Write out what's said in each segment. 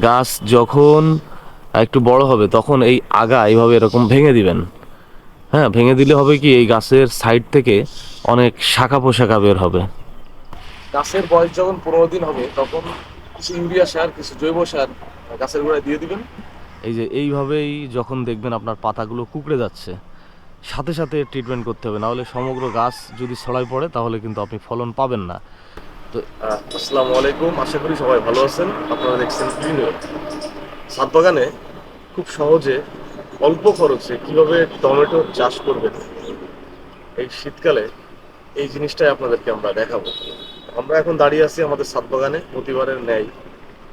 গাছ যখন একটু বড় হবে তখন এই আগা এইভাবে এরকম ভেঙে দিবেন। হ্যাঁ, ভেঙে দিলে হবে কি, এই গাছের সাইড থেকে অনেক শাখা পোশাখা বের হবে। গাছের বয়স যখন 15 দিন হবে তখন কিছু ইউরিয়া সার, কিছু জৈব সার গাছের গোড়ায় দিয়ে দিবেন। এই যে এইভাবেই যখন দেখবেন আপনার পাতাগুলো কুঁকড়ে যাচ্ছে, সাথে সাথে ট্রিটমেন্ট করতে হবে, নাহলে সমগ্র গাছ যদি ছড়ায় পড়ে তাহলে কিন্তু আপনি ফলন পাবেন না। তো আসসালামু আলাইকুম, আশা করি সবাই ভালো আছেন। আপনারা দেখছেন গ্রিন ওয়েব। ছাদ বাগানে খুব সহজে অল্প খরচে কিভাবে টমেটো চাষ করবেন এই শীতকালে, এই জিনিসটাই আপনাদেরকে আমরা দেখাবো। আমরা এখন দাঁড়িয়ে আছি আমাদের ছাদ বাগানে, প্রতিবারের ন্যায়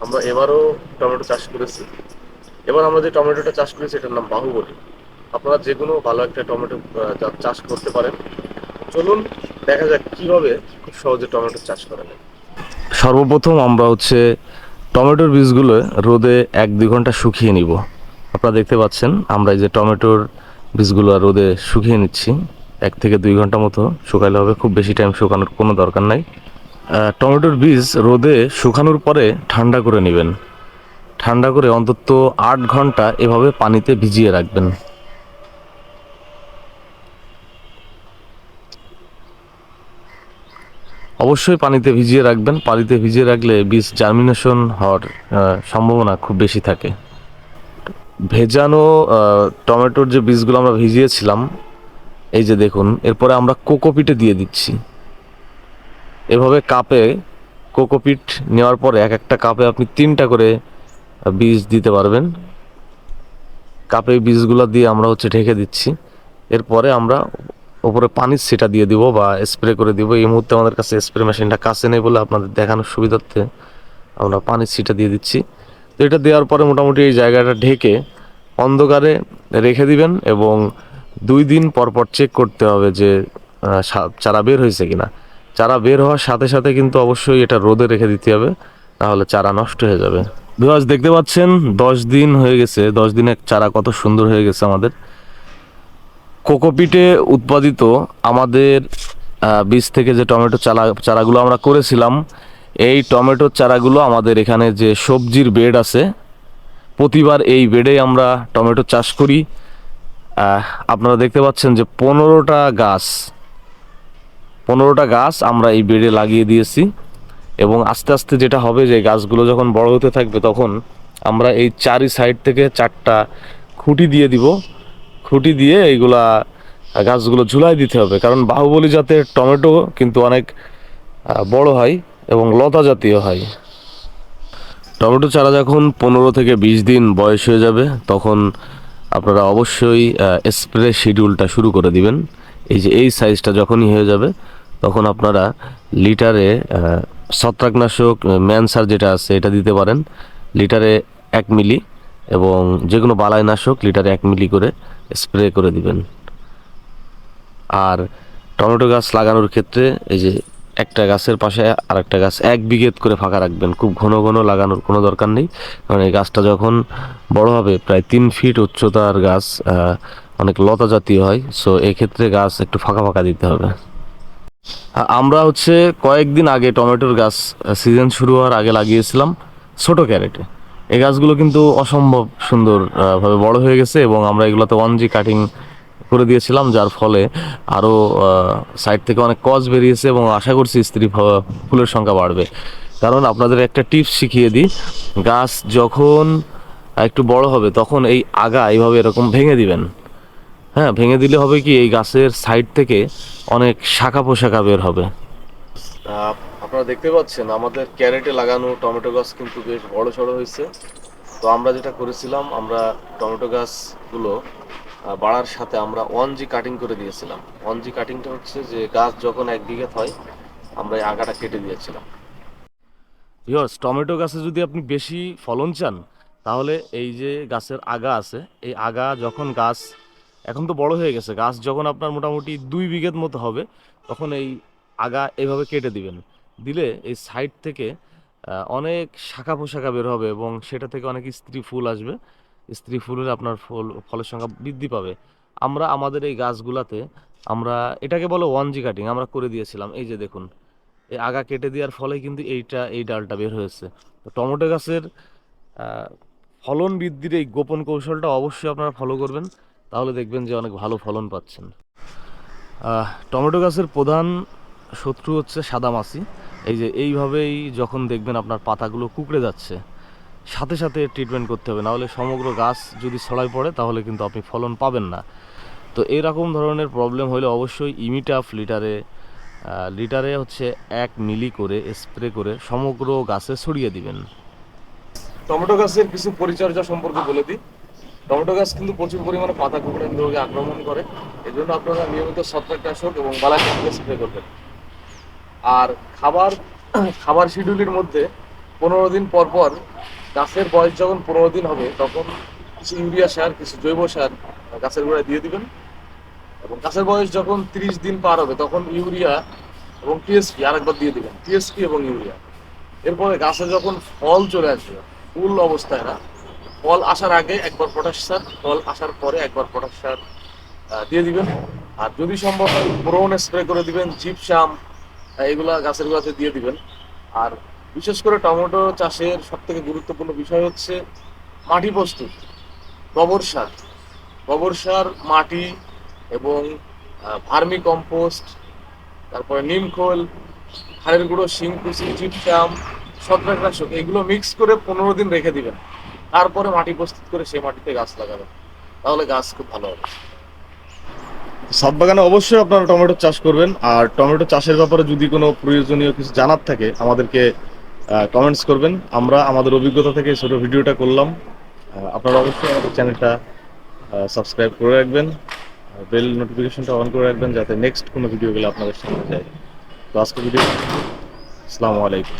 আমরা এবারও টমেটো চাষ করেছি। এবার আমরা যে টমেটোটা চাষ করেছি এটার নাম বাহুবলী। আপনারা যে কোনো ভালো একটা টমেটো চাষ করতে পারেন। চলুন দেখা যাক কিভাবে খুব সহজে টমেটো চাষ করা যায়। সর্বপ্রথম আমরা টমেটোর বীজগুলো রোদে 1-2 ঘন্টা শুকিয়ে নিব। আপনারা দেখতে পাচ্ছেন আমরা এই যে টমেটোর বীজগুলো রোদে শুকিয়ে নিচ্ছি। 1 থেকে 2 ঘন্টা মতো শুকাইলে হবে, খুব বেশি টাইম শুকানোর কোনো দরকার নাই। টমেটোর বীজ রোদে শুকানোর পরে ঠান্ডা করে নেবেন। ঠান্ডা করে অন্তত 8 ঘন্টা এভাবে পানিতে ভিজিয়ে রাখবেন। অবশ্যই পানিতে ভিজিয়ে রাখবেন। পানিতে ভিজিয়ে রাখলে বীজ জার্মিনেশন হওয়ার সম্ভাবনা খুব বেশি থাকে। ভেজানো টমেটোর যে বীজগুলো আমরা ভিজিয়েছিলাম, এই যে দেখুন, এরপরে আমরা কোকোপিটে দিয়ে দিচ্ছি। এভাবে কাপে কোকোপিট নেওয়ার পরে এক একটা কাপে আপনি 3টা করে বীজ দিতে পারবেন। কাপে বীজগুলো দিয়ে আমরা ঢেকে দিচ্ছি। এরপরে আমরা ওপরে পানির ছিটা দিয়ে দিব বা স্প্রে করে দিব। এই মুহূর্তে আমাদের কাছে স্প্রে মেশিনটা কাছে নেই বলে আপনাদের দেখানোর সুবিধার্থে আমরা পানির ছিটা দিয়ে দিচ্ছি। তো এটা দেওয়ার পরে মোটামুটি এই জায়গাটা ঢেকে অন্ধকারে রেখে দিবেন এবং 2 দিন পর পর চেক করতে হবে যে চারা বের হয়েছে কিনা। চারা বের হওয়ার সাথে সাথে কিন্তু অবশ্যই এটা রোদে রেখে দিতে হবে, নাহলে চারা নষ্ট হয়ে যাবে। ভিউয়ার্স, দেখতে পাচ্ছেন 10 দিন হয়ে গেছে। 10 দিনের চারা কত সুন্দর হয়ে গেছে আমাদের। কোকোপিটে উৎপাদিত আমাদের বীজ থেকে যে টমেটো চারাগুলো আমরা করেছিলাম, এই টমেটোর চারাগুলো আমাদের এখানে যে সবজির বেড আছে, প্রতিবার এই বেডেই আমরা টমেটো চাষ করি। আপনারা দেখতে পাচ্ছেন যে 15টা গাছ আমরা এই বেডে লাগিয়ে দিয়েছি। এবং আস্তে আস্তে যেটা হবে, যে গাছগুলো যখন বড় হতে থাকবে তখন আমরা এই চারি সাইড থেকে 4টা খুঁটি দিয়ে দিব। খুঁটি দিয়ে এইগুলা গাছগুলো ঝুলাই দিতে হবে, কারণ বাহুবলী জাতের টমেটো কিন্তু অনেক বড় হয় এবং লতা জাতীয় হয়। টমেটো চারা যখন 15 থেকে 20 দিন বয়স হয়ে যাবে তখন আপনারা অবশ্যই স্প্রে শিডিউলটা শুরু করে দিবেন। এই যে এই সাইজটা যখনই হয়ে যাবে তখন আপনারা লিটারে ছত্রাকনাশক ম্যানসার যেটা আছে এটা দিতে পারেন। লিটারে 1 মিলি, এবং যে কোনো বালাইনাশক লিটারে 1 মিলি করে স্প্রে করে দিবেন। আর টমেটো গাছ লাগানোর ক্ষেত্রে এই যে একটা গাছের পাশে আরেকটা গাছ 1 বিঘে করে ফাঁকা রাখবেন। খুব ঘন ঘন লাগানোর কোনো দরকার নেই, কারণ এই গাছটা যখন বড় হবে, প্রায় 3 ফিট উচ্চতার গাছ, অনেক লতা জাতীয় হয়। সো এক্ষেত্রে গাছ একটু ফাঁকা ফাঁকা দিতে হবে। আমরা কয়েকদিন আগে টমেটোর গাছ সিজন শুরু হওয়ার আগে লাগিয়েছিলাম ছোট ক্যারেটে। এই গাছগুলো কিন্তু অসম্ভব সুন্দর ভাবে বড় হয়ে গেছে এবং আমরা এগুলোতে 1G কাটিং করে দিয়েছিলাম, যার ফলে আরও সাইড থেকে অনেক কস বেরিয়েছে এবং আশা করছি স্ত্রী ফুলের সংখ্যা বাড়বে। কারণ আপনাদের একটা টিপস শিখিয়ে দিই, গাছ যখন একটু বড় হবে তখন এই আগা এইভাবে এরকম ভেঙে দিবেন। হ্যাঁ, ভেঙে দিলে হবে কি, এই গাছের সাইড থেকে অনেক শাখা পোশাখা বের হবে। আপনারা দেখতে পাচ্ছেন আমাদের ক্যারেটে লাগানো টমেটো গাছ কিন্তু বেশ বড় সড়ো হয়েছে। তো আমরা যেটা করেছিলাম, আমরা টমেটো গাছগুলো বাড়ার সাথে আমরা 1G কাটিং করে দিয়েছিলাম। 1G কাটিংটা যে গাছ যখন 1 বিঘে হয় আমরা এই আগাটা কেটে দিয়েছিলাম। ভিউয়ার্স, টমেটো গাছে যদি আপনি বেশি ফলন চান তাহলে এই যে গাছের আগা আছে, এই আগা যখন গাছ এখন তো বড় হয়ে গেছে, গাছ যখন আপনার মোটামুটি 2 বিঘের মতো হবে তখন এই আগা এইভাবে কেটে দিবেন। দিলে এই সাইড থেকে অনেক শাখা পোশাখা বের হবে এবং সেটা থেকে অনেক স্ত্রী ফুল আসবে। স্ত্রী ফুলের আপনার ফলের সংখ্যা বৃদ্ধি পাবে। আমরা আমাদের এই গাছগুলাতে আমরা এটাকে বলে 1G কাটিং আমরা করে দিয়েছিলাম। এই যে দেখুন, এই আগা কেটে দেওয়ার ফলে কিন্তু এই ডালটা বের হয়েছে। তো টমেটো গাছের ফলন বৃদ্ধির এই গোপন কৌশলটা অবশ্যই আপনারা ফলো করবেন, তাহলে দেখবেন যে অনেক ভালো ফলন পাচ্ছেন। টমেটো গাছের প্রধান শত্রু হচ্ছে সাদামাছি। এই যে এইভাবেই যখন দেখবেন আপনার পাতাগুলো কুঁকড়ে যাচ্ছে, সাথে সাথে ট্রিটমেন্ট করতে হবে, নাহলে সমগ্র গাছ যদি ছড়ায় পড়ে তাহলে কিন্তু আপনি ফলন পাবেন না। তো এরকম ধরনের প্রবলেম হলে অবশ্যই ইমিটাফ লিটারে হচ্ছে 1 মিলি করে স্প্রে করে সমগ্র গাছে ছড়িয়ে দিবেন। টমেটো গাছের কিছু পরিচর্যা সম্পর্কে বলে দিই। টমেটো গাছ কিন্তু প্রচুর পরিমাণে পাতা কুঁকড়ানি রোগে আক্রমণ করে, এজন্য আপনারা নিয়মিত ছত্রাকনাশক এবং বালাই স্প্রে করবেন। আর খাবার খাবার শিডিউলের মধ্যে 15 দিন পর পর গাছের বয়স যখন 15 দিন হবে তখন কিছু ইউরিয়া সার, কিছু জৈব সার গাছের গোড়ায় দিয়ে দিবেন। এবং গাছের বয়স যখন 30 দিন পার হবে তখন ইউরিয়া এবং টিএসপি আরেকবার দিয়ে দিবেন, টিএসপি এবং ইউরিয়া। এরপরে গাছে যখন ফল চলে আসবে, ফুল অবস্থায় না, ফল আসার আগে একবার পটাশ সার, ফল আসার পরে একবার পটাশ সার দিয়ে দিবেন। আর যদি সম্ভব হয় বোরন স্প্রে করে দিবেন, জিপসাম এগুলা গাছের গোড়াতে দিয়ে দিবেন। আর বিশেষ করে টমেটো চাষের সব থেকে গুরুত্বপূর্ণ বিষয় হচ্ছে মাটি প্রস্তুত। গোবর সার, মাটি এবং ভার্মি কম্পোস্ট, তারপরে নিমখোল, হাড়ের গুঁড়ো, শিংকুচি, জিপসাম, ছত্রাকনাশক এগুলো মিক্স করে 15 দিন রেখে দিবেন। তারপরে মাটি প্রস্তুত করে সেই মাটিতে গাছ লাগাবেন, তাহলে গাছ খুব ভালো হবে। ছাদ বাগানে অবশ্যই আপনারা টমেটো চাষ করবেন। আর টমেটো চাষের ব্যাপারে যদি কোনো প্রয়োজনীয় কিছু জানার থাকে আমাদেরকে কমেন্টস করবেন। আমরা আমাদের অভিজ্ঞতা থেকে ছোট ভিডিওটা করলাম। আপনারা অবশ্যই আমাদের চ্যানেলটা সাবস্ক্রাইব করে রাখবেন, বেল নোটিফিকেশনটা অন করে রাখবেন যাতে নেক্সট কোনো ভিডিওগুলো আপনাদের সামনে যায়। তো আজকে ভিডিও, আসসালামু আলাইকুম।